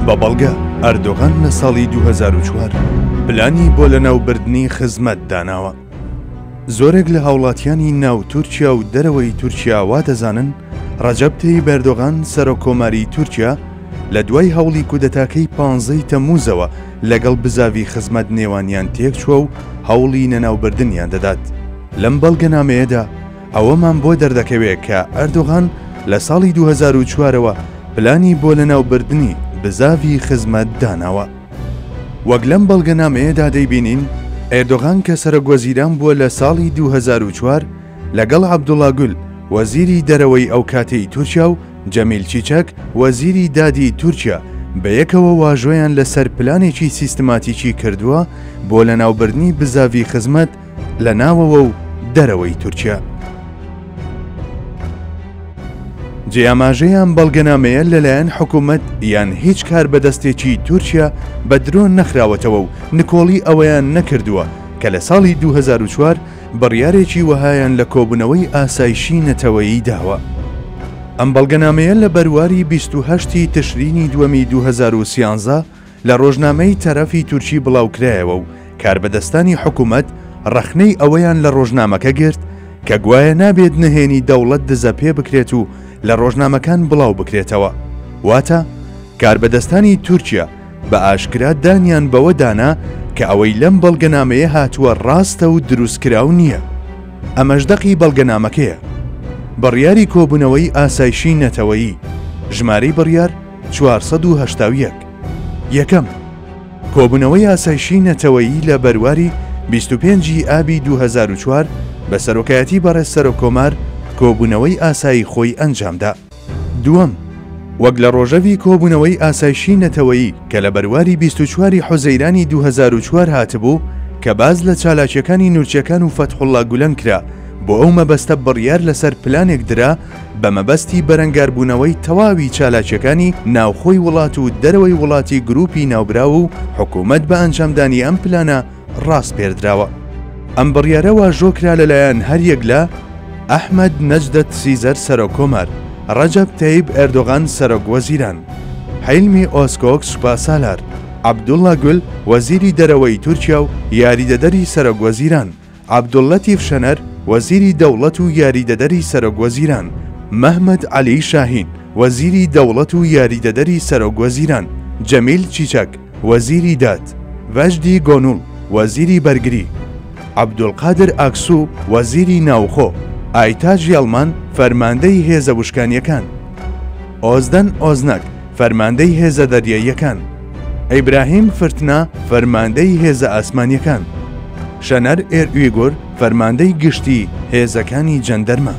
بە بەڵگە ئەردۆغان لە ساڵی 2004 پلانی بۆ لەناوبردنی خزمەت داناوە. زۆرێک لە هاوڵاتیانی ناو تورکیا و دەرەوەی تورکیا وا دەزانن ڕەجەب تەیب ئەردۆغان سەرۆکۆماری تورکیا لە دوای هەوڵی کودەتاکەی 15 تەمموزەوە لەگەڵ بزاوی خزمەت نێوانیان تێکچووە و هەوڵی نەناوبردنیان دەدات. لەم بەڵگەنامەیەدا ئەوەمان بۆ دەردەکەوێت کە ئەردۆغان لە ساڵی 2004ەوە پلانی بۆ لەناوبردنی بزاوی خزمەت داناوە. وەک لەم بەڵگەنامەیەدا دەیبینین ئەردۆغان کە سەرۆکوەزیران بووە لە ساڵی 2004 لەگەڵ عەبدوڵڵا گول وەزیری دەرەوەی ئەو کاتەی تورکیا و جەمیل چیچەک وەزیری دادی تورکیا بەیەکەوە واژۆیان لەسەر پلانێکی سیستماتیکی کردووە بۆ لەناوبردنی بزاوی خزمەت لە ناوەوە و دەرەوەی تورکیا. جێئاماژەیان بەڵگەنامەیە لەلایەن حکوومەت یان هیچ کار بەدەستێکی تورکیا بە درۆن نەخراوەتەوە و نکۆڵی ئەوەیان نەکردووە کە لە ساڵی 2004 بڕیارێکی وەهایان لە کۆبوونەوەی ئاسایشی نەتەوەیی داوە. ئەم بەڵگەنامەیە لە بەرواری 28 تشرینی دووەمی 2013 لە ڕۆژنامەی تەرەفی تورکی بڵاوکرایەوە و کاربەدەستانی حکوومەت ڕەخنەی ئەوەیان لە ڕۆژنامەکە گرت کە گوایە نابێت نهێنی دەوڵەت دزە پێ بکرێت و لە ڕۆژنامەکان بڵاو بکرێتەوە. واتە کاربەدەستانی تورکیا بە ئاشکرا دانیان بەوە دانا کە ئەوەی لەم بەڵگەنامەیە هاتووە ڕاستە و دروستکراو نییە. ئەمەش دەقی بەڵگەنامەکەیە. بڕیاری کۆبوونەوەی ئاسایشی نەتەوەیی ژمارەی بڕیار 481. یەکەم کۆبوونەوەی ئاسایشی نەتەوەیی لە بەرواری 25 ئابی 2004 بە سەرۆکایەتی بەڕێز سەرۆکۆمار کۆبوونەوەی ئاسایی خۆی ئەنجامدا. دووەم وەک لە ڕۆژەوی کۆبوونەوەی ئاسایشی نەتەوەیی کە لە بەرواری 24 حوزەیرانی 2004 هاتبوو کە باز لە چالاکیەکانی نورچیەکان و فەتحوڵڵا گولەن کرا بۆ ئەو مەبەستە بڕیار لەسەر پلانێک درا بە مەبەستی بەرەنگاربوونەوەی تەواوی چالاکیەکانی ناوخۆی وڵات و دەرەوەی وڵاتی گروپی ناوبراو و حکوومەت بە ئەنجامدانی ئەم پلانە ڕاست پێردراوە. ئەم بڕیارە واژۆکرا لەلایەن هەریەک لە ئەحمەد نەجدەت سیزەر سەرۆکۆمار، ڕەجەب تەیب ئەردۆغان سەرۆکوەزیران، حیلمی ئۆسکۆک سوپاسالار، عەبدوڵڵا گول وەزیری دەرەوەی تورکیا و یاریدەدەری سەرۆکوەزیران، عەبدوڵلەتیف شەنەر وەزیری دەوڵەت و یاریدەدەری سەرۆکوەزیران، مەحمەد عەلی شاهین وەزیری دەوڵەت و یاریدەدەری سەرۆکوەزیران، جەمیل چیچەک وەزیری داد، ڤەژدی گۆنوڵ وەزیری بەرگری، عەبدولقادر ئاکسوو وەزیری ناوخۆ، ئایتاژ یەڵمان فەرماندەی هێزە وشکانیەکان، ئۆزدەن ئۆزنەک فەرماندەی هێزە دەریاییەکان، ئیبراهیم فرتنا فەرماندەی هێزە ئاسمانیەکان، شەنەر ئێرئویگۆر فەرماندەی گشتی هێزەکانی جەندەرمە.